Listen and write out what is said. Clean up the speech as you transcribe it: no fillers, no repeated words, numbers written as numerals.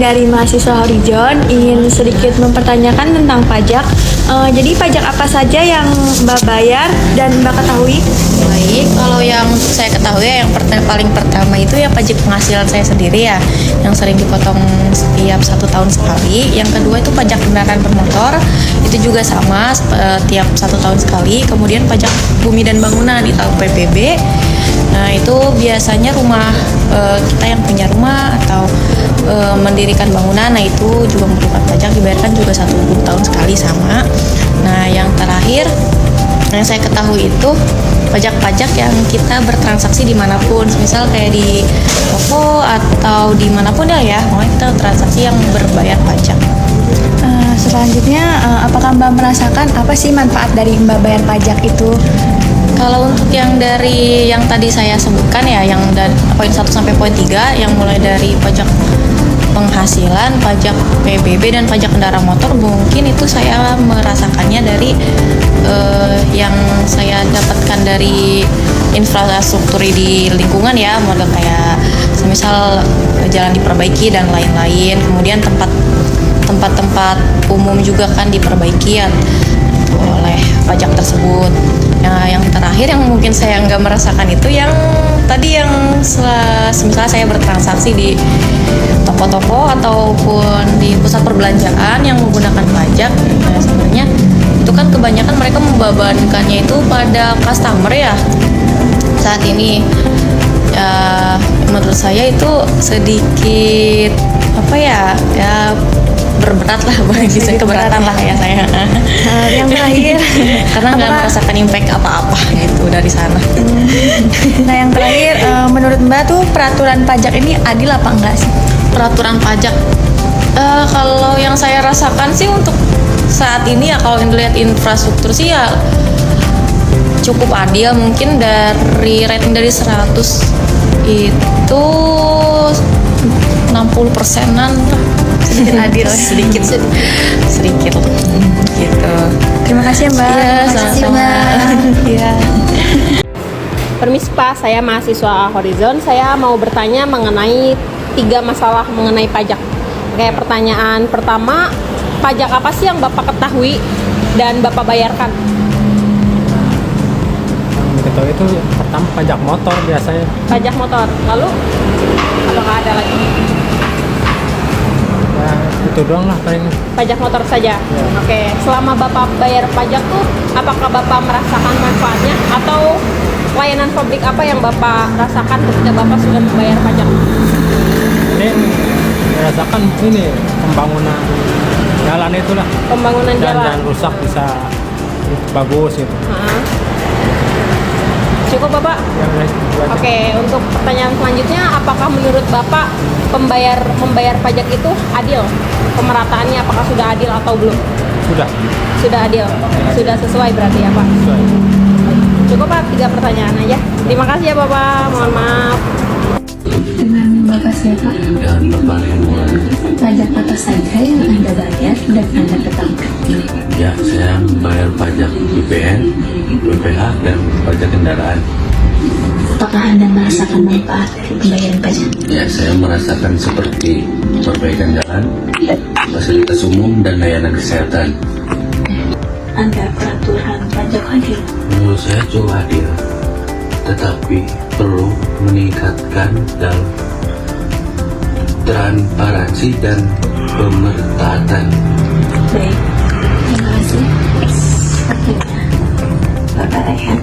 dari mahasiswa Horizon ingin sedikit mempertanyakan tentang pajak. Jadi pajak apa saja yang Mbak bayar dan Mbak ketahui? Baik, kalau yang saya ketahui ya, yang paling pertama itu ya pajak penghasilan saya sendiri ya, yang sering dipotong setiap 1 tahun sekali. Yang kedua itu pajak kendaraan bermotor, itu juga sama tiap 1 tahun sekali. Kemudian pajak bumi dan bangunan atau PBB. Nah itu biasanya rumah kita yang punya rumah atau mendirikan bangunan, nah itu juga merupakan pajak, dibayarkan juga 1 tahun sekali sama. Nah yang terakhir yang saya ketahui itu pajak-pajak yang kita bertransaksi dimanapun, misal kayak di toko atau dimanapun ya, pokoknya kita transaksi yang berbayar pajak. Selanjutnya, apakah Mbak merasakan apa sih manfaat dari Mbak bayar pajak itu? Kalau untuk yang dari yang tadi saya sebutkan ya, yang dari poin 1 sampai poin 3, yang mulai dari pajak penghasilan, pajak PBB dan pajak kendaraan motor, mungkin itu saya merasakannya dari yang saya dapatkan dari infrastruktur di lingkungan ya, model kayak semisal jalan diperbaiki dan lain-lain. Kemudian tempat-tempat umum juga kan diperbaiki ya oleh pajak tersebut. Nah, yang terakhir yang mungkin saya nggak merasakan itu yang tadi yang semisal saya bertransaksi di toko-toko ataupun di pusat perbelanjaan yang menggunakan pajak. Nah, sebenarnya itu kan kebanyakan mereka membebankannya itu pada customer ya saat ini. Ya, menurut saya itu sedikit apa ya berberat lah, bisa keberatan lah ya saya. Yang terakhir, Karena nggak merasakan impact apa-apa gitu dari sana. Nah yang terakhir, menurut Mbak tuh peraturan pajak ini adil apa enggak sih? Peraturan pajak, kalau yang saya rasakan sih untuk saat ini ya, kalau dilihat infrastruktur sih ya cukup adil. Mungkin dari rating dari 100 itu 60%-an lah. Adil. sedikit gitu. Terima kasih ya Mbak. Iya, Terima kasih, sama-sama. Mbak. Iya. Permispa, saya mahasiswa Horizon. Saya mau bertanya mengenai 3 masalah mengenai pajak. Kayak pertanyaan pertama, pajak apa sih yang Bapak ketahui dan Bapak bayarkan? Yang ketahui itu pertama pajak motor biasanya. Pajak motor. Lalu apakah ada lagi? Ya, itu doang lah paling. Pajak motor saja. Ya. Oke. Selama Bapak bayar pajak tuh, apakah Bapak merasakan manfaatnya atau layanan publik apa yang Bapak rasakan ketika Bapak sudah membayar pajak? Ini merasakan ini pembangunan jalan itulah. Pembangunan jalan. Dan rusak bisa bagus gitu. Cukup Bapak? Yang lain itu aja. Oke, untuk pertanyaan selanjutnya, apakah menurut Bapak membayar pajak itu adil? Pemerataannya apakah sudah adil atau belum? Sudah adil. Sudah sesuai berarti ya Pak? Sesuai. Cukup Pak, 3 pertanyaan aja. Terima kasih ya Bapak, mohon maaf. Dengan Bapak siapa? Dan Bapak Ridwan. Pajak apa saja yang Anda bayar dan Anda ketahui? Ya, saya membayar pajak BPN, BPH, dan pajak kendaraan. Apakah Anda merasakan manfaat dari pembayaran pajak? Ya, saya merasakan seperti perbaikan jalan, fasilitas umum, dan layanan kesehatan. Anda peraturan pajak adil? Menurut saya cukup adil, tetapi perlu meningkatkan dalam transparansi dan pemerhatian. Baik, terima kasih. Sepertinya Bapak Rayhan